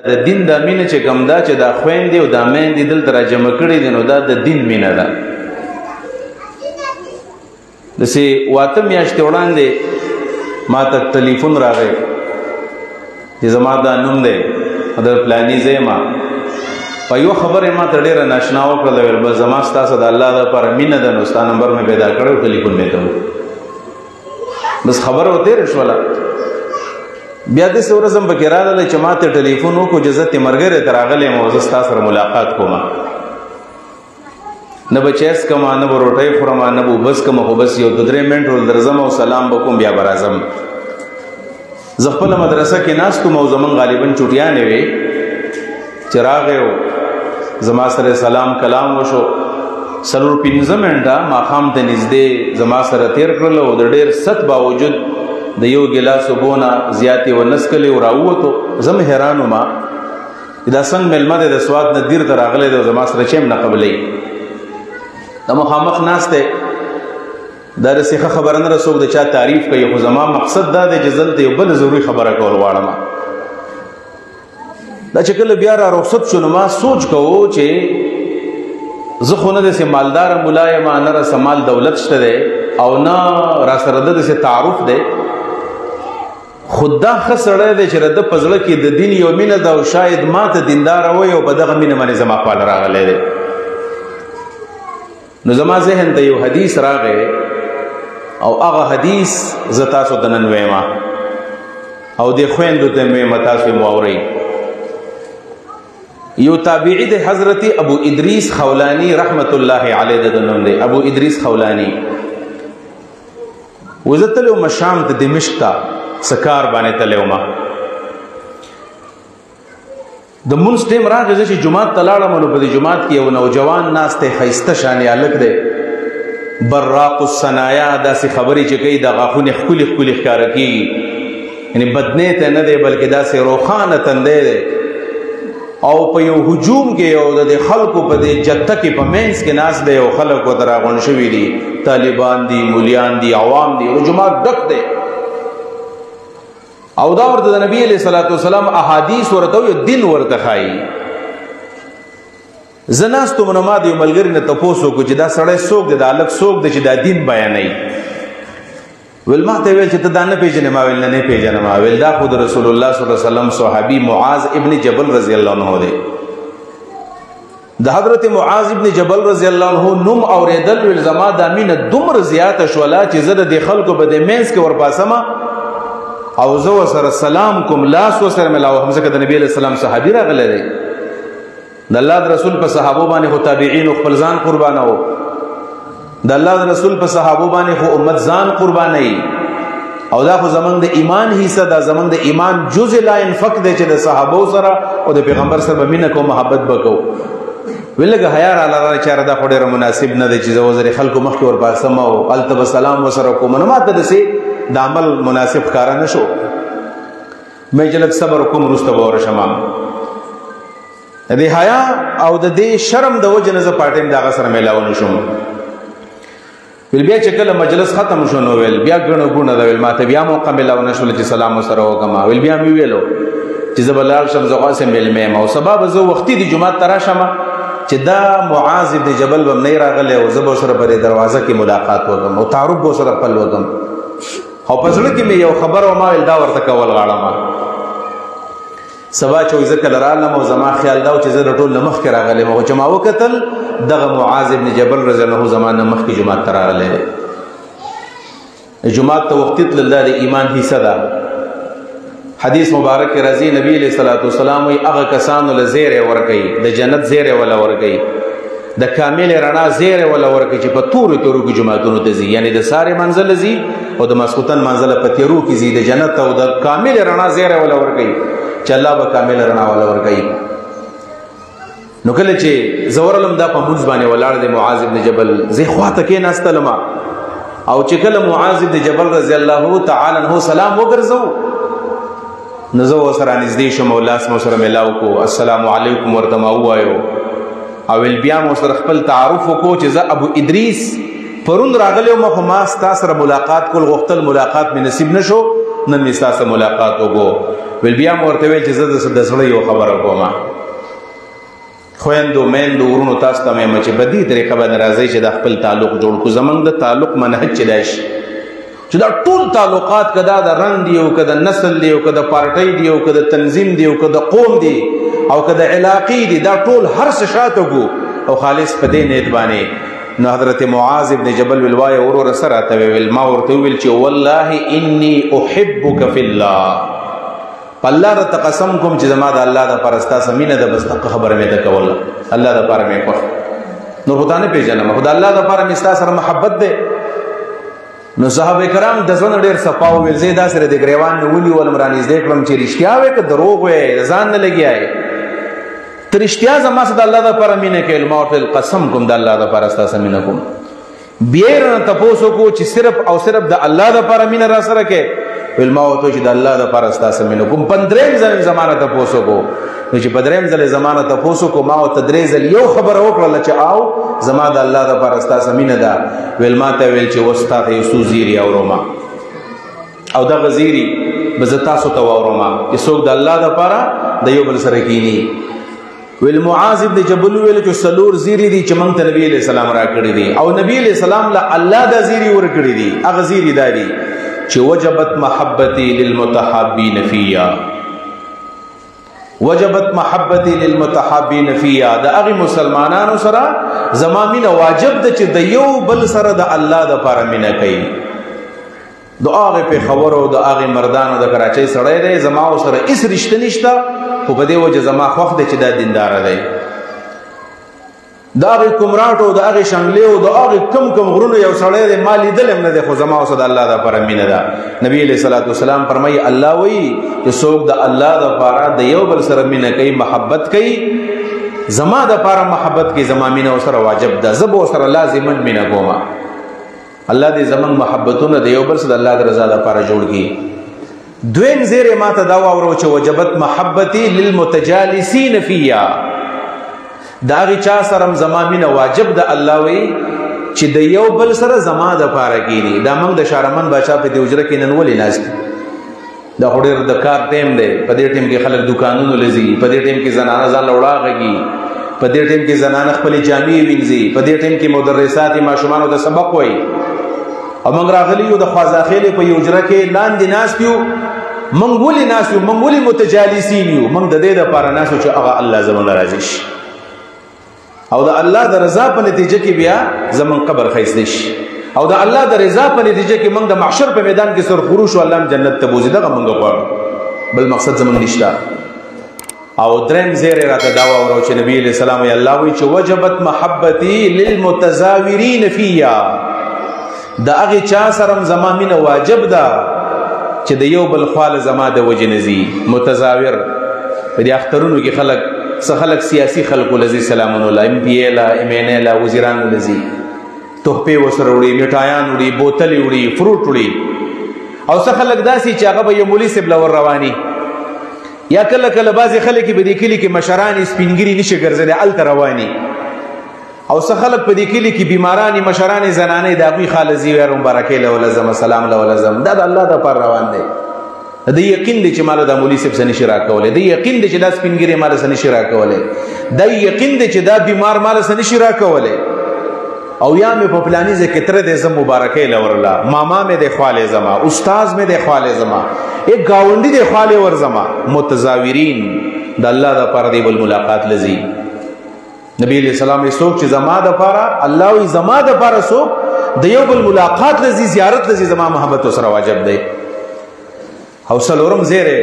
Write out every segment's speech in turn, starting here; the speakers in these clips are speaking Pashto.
د دین د مینه چې کوم دا چې دا خويندې او دا میندې دلته راجمع کړي دي نو دا د دین مینه ده. داسې واته میاشتې وړاندې ما ته ټلیفون راغی چې زما دا نوم دی د فلاني ځای ما په یو خبره ما ته ډېره ناشنا وکړله ویل بس زما ستاسو د الله دپاره مینه ده نو ستا نمبر مې پیدا کړی او ټلیفون مې ته بس خبره وتېره شوله. بیا داسې ورځ هم پکې راغلی چې ما ته ټلیفون وکړو چې زه تیمرګرې ته راغلی یم او زه ستا سره ملاقات کوم. نه به چیس کوم نه به روټۍ خورم نه به اوبه څکم خو بس یو 2-3 منټ درځم او سلام به کوم بیا به راځم. زه خپله مدرسه کې ناست وم او زمونږ غالبا چوټیانې وې چې راغی او زما سره سلام کلام وشو. 4-5 منټه ماښام ته نږدې زما سره تېر کړل او د ډېر ست باوجود د یو ګیلاس اوبو نه زیاتې ونه څکلې او راووتو. زه هم حیران وم دا څنګه مېلمه دی د سوات نه دیر ته راغلی دی او زما سره چیم نه قبلوي. د مخامخ ناست دی دا داسې ښه خبره نه ده څوک د چا تعریف کوي خو زما مقصد دا دی چې زه دلته یو بل ضروري خبره کول غواړم. دا چې کله بیا را رخصت شو نو ما سوچ کوو چې زه خو نه داسې مالدار ملا یم نه راسه مال دولت شته دی او نه را سره د داسې تعارف دی خو دا ښه سړی دی چې د ده په زړه کې د دین یو مینه ده او شاید ما ته دینداره وی او په دغه مینه باندې زما خواله راغلی دی. نو زما ذهن ته یو حدیث راغی او هغه حدیث زه تاسو ته نن ویمه او دې خویندو ته مې ویمه تاسو یې مو اورئ. یو تابعی دی حضرت ابو ادریس خولانی رحمت الله علیه د نوم دی ابو ادریس خولانی. وزه تللی وم شام ته دمشق ته سکار باندې تللی وم. د مونځ ټیم راغی زه چې جومات ته لاړم نو په دې جومات کې یو نوجوان ناست دی ښایسته شانې هلک دی براق الصنایا داسې خبرې چې کوي د غاښونه ښکلي ښکلي ښکاره کېږي یعنې بدنې ته نه دی بلکې داسې روښانه تندی دی او په یو هجوم کې یو د خلکو په دې جته کې په مینس کې ناست دی او خلک ورته راغونډ شوي دي طالبان دي مولیان دي عوام دي او جومات ډک دی او دا ورته د نبی علیه صلات وسلام احادیث ورته یو دین ورته ښایي. زه ناست وم نو ما د یو ملګري نه تپوس وکړو چې دا سړی څوک دی دا هلک څوک دی چې دا دین بیانوي. ویل ما ته ویل چې ته دا نه پېژنې ما ویل نه پېژنم. ویل دا خو د رسول الله صلی الله علیه وسلم صحابي معاذ ابن جبل رضی الله عنه دی. د حضرت معاذ ابن جبل رضی الله عنه نوم اورېدل ویل زما دا مینه دومره زیاته شوله چې زه د دې خلکو په دې مینس کې ورپاسمه او زه ورسره سلام کوم لاس ورسره میلاوم ځکه د نبي علیه السلام صحابي راغلی دی. د الله د رسول په صحابو باندې خو تابعین خپل ځان قربانوو د الله د رسول په صحابو باندې خو امت ځان قربانوي او دا خو زمونږ د ایمان حصه ده زمونږ د ایمان جزء لا ينفک دی چې د صحابو سره او د پیغمبر سره به مینه کوو محبت به کوو. ویل لږه حیا راله چاره دا خو ډېره مناسب نه دی چې زه وزرې خلکو مخکې ورپاسم او هلته به سلام ورسره کوم نو ما ته داسې د عمل مناسب ښکاره نه شو. مې چې لږ صبر وکړم وروسته به ورشم. د حیا او د دې شرم د وجې نه زه پارټیم د هغه سره میلاو نه شوم. ویل بیا چې کله مجلس ختم شو نو ویل بیا ګڼه ګوڼه ده ویل ما ته بیا موقع میلاو نه شوله چې سلام ورسره وکړم. ویل بیا مې ویلو چې زه به لاړ شم زه غواړم میلمه یم او سبا به زه وختي د جومات ته راشم چې دا معاذ ابن جبل به نه راغلی او زه به ورسره په دروازه کې ملاقات وکړم او تعارف به ورسره خپل وکړم. او په زړه کې مې یو خبر و ما ویل دا ورته کول غواړم. سبا چې زه کله رالم او زما خیال دا و چې زه د ټول نه مخکې راغلی م خو چې ما وکتل دغه معاذ ابن جبل رضی الله عنه زما نه مخکې جومات ته راغلی دی. جومات ته وختي تلل دا د ایمان حصه ده. حدیث مبارک کې راځي نبی علیه صلات وسلام وایي هغه کسانو له زیری ورکوي د جنت زیری وله ورکوي د کامل رڼا زیری وله ورکوي چې په تورو تورو کې جوماتونو ته ځي یعنې د سارې منزل ځي او د ماسخوتن منزل په تیرو کې ځي د جنت او د کامل رڼا زیری وله ورکوي چې الله به کامل رڼا وله ورکوي. نو کله چې زه ورغلم دا په مونځ باندې ولاړ دی معاذ ابن جبل زه خواته کېناستلم او چې کله معاذ ابن جبل رضی الله تعالی عنه سلام وګرځو نو زه ورسره نږدې شوم او لاس مې ورسره میلاو کړو السلام علیکم ورته ما ووایو او ویل بیا مې ورسره خپل تعارف وکړو چې زه ابو ادریس پرون راغلی وم خو ما ستا سره ملاقات کول غوښتل ملاقات مې نصیب نه شو نن مې ستا سره ملاقات وکړو ویل بیا مو ورته ویل چې زه د زړه یو خبره کومه خویندو میندو ورونو تاسو ته مې چې په دې طریقه باندې راځئ چې د خپل تعلق جوړ کړو زمونږ د تعلق منهج چې دی چې دا ټول تعلقات که دا د رنګ دی او که د نسل دی او که د پارټۍ دی او که د تنظیم دی او که د قوم دی او که د علاقې دی دا ټول هر څه شاته ګو او خالص په دې نیت باندې نو حضرت معاذ ابن جبل ویل وایه وروره څه راته ویل ما ورته وویل چې والله انی احبک فی الله په الله راته قسم کوم چې زما د الله دپاره ستا څه مینه ده بس دغه خبره مې ده کوله الله دپاره مې خوښ نور خو تا نه پېژنم خو د الله دپاره مې ستا سره محبت دی نو صحابه کرام د زړه ډېر صفا وویل زه یې داسې د ګریوان مې ونیولم رانږدې کړم چې رښتیا وې که دروغ وې د ځان نه لګیا یې ته رښتیا زما سره د الله دپاره مینه کوې ما ورته قسم کوم د الله دپاره ستا سره مینه کوم بیا یې رانه تپوس وکړو چې صرف او صرف د الله دپاره مینه را سره کوې ویل ما ورته چې د الله دپاره ستا سره مینه کوم پندریم ځل زما نه تپوس وکړو نو چې په دریم ځل زما نه تپوس وکړو ما ورته درې ځل یو خبره وکړله چې او زما د الله دپاره ستا سره مینه ده ویل ما ته ویل چې اوس تا ته یو څو زیري اورما او دغه زیري به زه تاسو ته واورما چې څوک د الله دپاره د یو بل سره کیني ویل معاذ ابن جبل ویل چې څلور زیري دي چې موږ ته نبي علیه السلام راکړي دي او نبي علیه السلام له الله دا زیري ورکړي دي هغه زیري دا دي چې وجبت محبتي للمتحابين فيا وجبت محبتي للمتحابين فيا د هغه مسلمانانو سره زما مینه واجب ده چې د یو بل سره د الله دپاره مینه کوي د هغې پېښور او د هغې مردانو د کراچۍ سړی دی زما ورسره هېڅ رشته نشته خو په دې وجه زما خوښ دی چې دا دینداره دی د هغې کمراټ او د هغې شنګلې او د هغې کم کم غرونو یو سړی دی ما لیدلی هم نه دی خو زما ورسره د الله دپاره مینه ده نبي علیه صلات وسلام فرمایي الله وایي چې څوک د الله دپاره د یو بل سره مینه کوي محبت کوي زما دپاره محبت کوي زما مینه ورسره واجب ده زه به ورسره لازمن مینه کوم الله دې زموږ محبتونه د یو بل سره د الله د رضا دپاره جوړ کړي دویم زیری ما ته دا واورو چې وجبت محبتي للمتجالسین فیا د هغې چا سره هم زما مینه واجب ده الله وایي چې د یو بل سره زما دپاره کښېني دا موږ د شارمن باچا په دې حجره کې نن ولې ناست دا خو ډېر د کار ټایم دی په دې ټایم کې خلک دوکانونو له ځي په دې ټایم کې زنانه ځان له وړا غږي په دې ټایم کې زنانه خپلې جامې وینځي په دې ټایم کې مدرسات ماشومانو ته سبق وایي او موږ راغلي یو د خوازاخېلې په یو حجره کې لاندې ناست یو موږ ولې ناست یو موږ ولې متجالسین یو موږ د دې دپاره ناست یو چې هغه الله زموږ نه راضي شي او د الله د رضا په نتیجه کې بیا زمون قبر ښایسته شي او د الله د رضا په نتیجه کې موږ د محشر په میدان کې سرخروش او الله جنت ته بوځي دغه موږ غواړو بل مقصد زمون نشته او دریم زیری راته دا واورو چې نبی علیه السلام وی الله وی چې وجبت محبتي للمتزاورین فیا د هغې چا سره هم زما مینه واجب ده چې د یو بل خواله زما د وجې نه ځي متزاور په دې اخترونو کې خلک څه خلک سیاسي خلکو لذي سلامونه له ایم پی ای له ایم این ای له وزیرانو لذي تحفې ورسره وړي میټایان وړي بوتلې وړي فروټ وړي او څه خلک داسې چې هغه به یو مولي صاحب له ور رواني یا کله کله بعضې خلک په دې کلي کې مشران سپینګري نشي ګرځېدی هلته رواني او څه خلک په دې کلي کې بیماران مشران زنانې د هغوی خاله ځي ویار مبارکۍ له ولزم سلام له ولزم دا د الله دپاره روان دی د یقین دی چې ماله دا مولي صاحب څه نشي راکولی د یقین دی چې دا سپینګیری ماله څه نشي راکولی دا یقین دی چې دا بیمار ماله څه نشي راکولی او یا مې په پلاني ځای کې تره دی زه مبارکۍ له ورله ماما مې دی خوالی زما استاز مې دی خوالی زما ایک ګاونډي دی خوالی ور زما متزاورین د الله دپاره دی بل ملاقات لځي نبی علیہ السلام څوک چې زما دپاره الله وایي زما دپاره څوک د یو بل ملاقات لځي زیارت لځي زما محبت ورسره واجب دی او څلورم زیری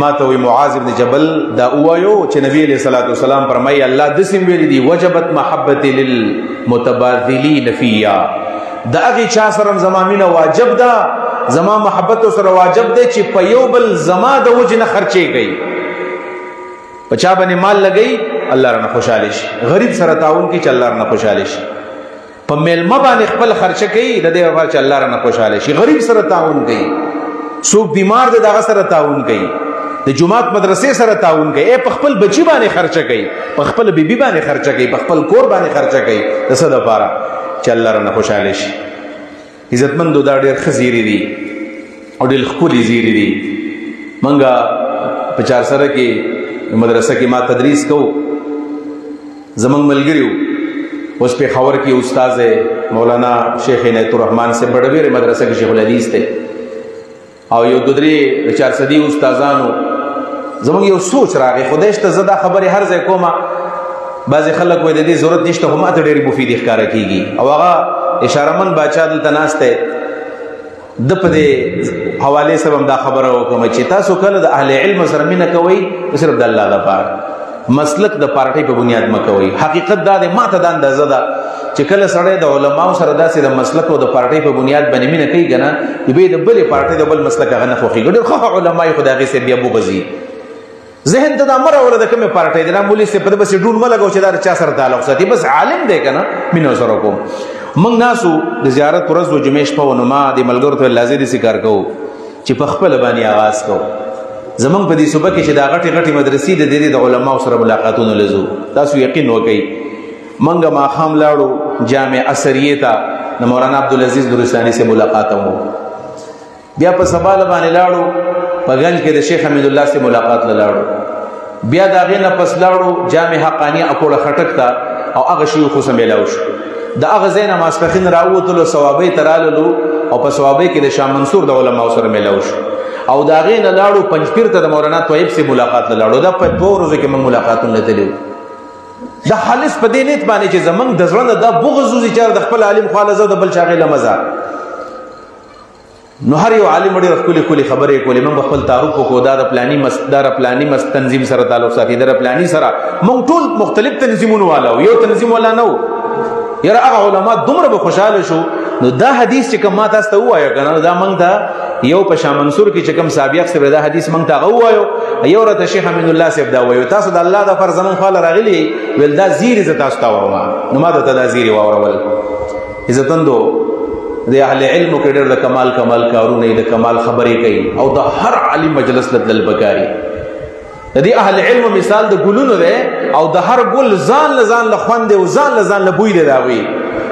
ما ته وی معاذ ابن جبل دا ووایو چې نبی علیه الصلاة والسلام فرمایي الله داسې ویلي دي وجبت محبتي للمتبادلین فیا د هغې چا سره زما مینه واجب ده زما محبت ورسره واجب دی چې په یو بل زما د وجې نه خرچې کوي په چا باندې مال لګوي الله رانه خوشحاله شي غریب سره تعاون کوي چې الله رانه خوشحاله شي په میلمه باندې خپل خرچه کوي د دې لپاره چې الله رانه خوشحاله شي غریب سره تعاون کوي څوک بیمار دی دغه سره تعاون کوي د جماعت مدرسې سره تعاون کوي په خپل بچی باندې خرچه کوي په خپل بیبي باندې خرچه کوي په خپل کور باندې خرچه کوي د څه دپاره چې الله رانه خوشحاله شي عزتمندو دا ډېر ښه زیري دي او ډېر ښکلي زیري دي موږ په چارسره کې مدرسه کې ما تدریس کو زمنګ ملګریو اوس په خبر کې استاد مولانا شیخ عنایت الرحمن سے بڑویر مدرسه کې شیخ الحدیث ته او یو ددری 400 استادانو زمنګ یو سوچ راغی خدای ته زدا خبره هر ځای کومه بعض خلک وای د دې ضرورت نشته هم ته ډېری مفید ښکارا کیږي او هغه اشاره من بچا دلته ناشته د په دې حواله سره هم دا خبره وکم چې تاسو کله د اهل علم سره مینه کوئ صرف د الله لپاره مسلک د پارټي په بنیاد مکوئ حقیقت دا د ماته د اندازه ده چې کله سړی د علماو سره داسې د مسلک او د پارټي په بنیاد باندې مینه کوي کنه به د بل پارټي د بل مسلک هغه نه خوخي ګډ خو علماي خدای سي بیا بوغزي ذهن ته د امر ولا د کومه پارټي د مولوی سي په بس ډون ملګو چې دا چا سره تعلق ساتي بس عالم دی کنه مینه سره کوم موږ ناسو د زیارت ورځ د جمعې شپه ونما د ملګرو ته لازم دي کار کوو چې په خپل باندې आवाज کوو زمونږ په دې صوبه کې چې دا غټي غټي مدرسې د دې د علماو سره ملاقاتونه لزو تاسو یقین وکئ منګه ما خام لاړو جامع اثریه ته د مولانا عبدالعزیز درستانی سے ملاقات مو بیا په سباله باندې لاړو په غنج کې د شیخ حمید الله سے ملاقات لاړو بیا دا غینه پس لاړو جامع حقانی اکوړه خټک ته او هغه شیخ خو سمېلاو شو د هغه زینه ماسپخین راووتلو ثوابې ترالو او په ثوابې کې د شاه منصور د علماو سره ملاو شو او دا غینه لاړو پنځپیر ته د مولانا طیب سے ملاقات لاړو دا په 2 ورځې کې موږ ملاقاتونه لیدلو دا خالص په دې نیت باندې چې زمنګ د ځړنه د بغض چې د خپل عالم خالص د بل شاغله مزه نو هر یو عالم ډېر خپل خبرې کولې موږ خپل تعارف کو دا د پلاني تنظیم سره تعلق ساتي د پلاني سره موږ ټول مختلف تنظیمونه والو یو تنظیم ولا نو یاره هغه علما دومره به خوشاله شو نو دا حدیث چې کوم تاسو ته وایو کنه دا موږ ته یو په شاه منصور کې چې کوم سابق سره دا حدیث موږ ته وایو یو رته شیخ حمید الله صاحب دا وایو تاسو د الله د فرزمن خال راغلی ول دا زیری ز تاسو ته ورما نو ما ته دا زیری واورول عزتمندو د اهل علم کې ډېر د کمال کارونه د کمال خبرې کوي او د هر عالم مجلس لدل بکاري د دې اهل علم مثال د ګلونو ده او د هر ګل ځان له خوند او ځان له بوی دی داوي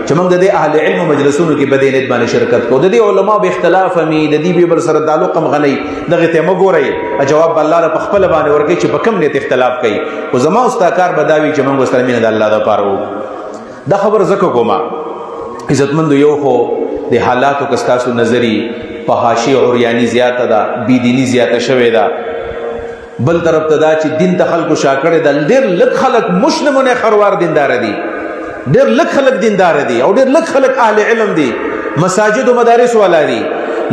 چې موږ د اهل علم مجلسونو کې بدینت باندې شرکت کوو د دې علما به اختلاف مي د دې به بل سره تعلق مغني دغه ته مګوري جواب الله په خپل باندې ورکړي چې په کوم نیت اختلاف کوي او زما استاکار بداوي چې موږ سره مين د الله د پاره دا خبر زکه کومه عزتمند یو خو د حالاتو کستاسو نظری په حاشیه اوریانی زیاته ده بی دینی زیاته شوې ده بل طرف ته دا چې دین ته خلکو شاکړه د ډېر لږ خلک مسلمانه خروار دیندار دي ډېر لږ خلک دیندار دي او ډېر لږ خلک اهل علم دي مساجد او مدارس والا دي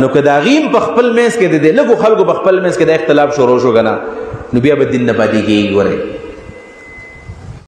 نو کدا غیم په خپل مینس کې د لږ خلکو په خپل مینس کې د اختلاف شروع شو غنا نو بیا به دین نه پاتې کیږي ګوره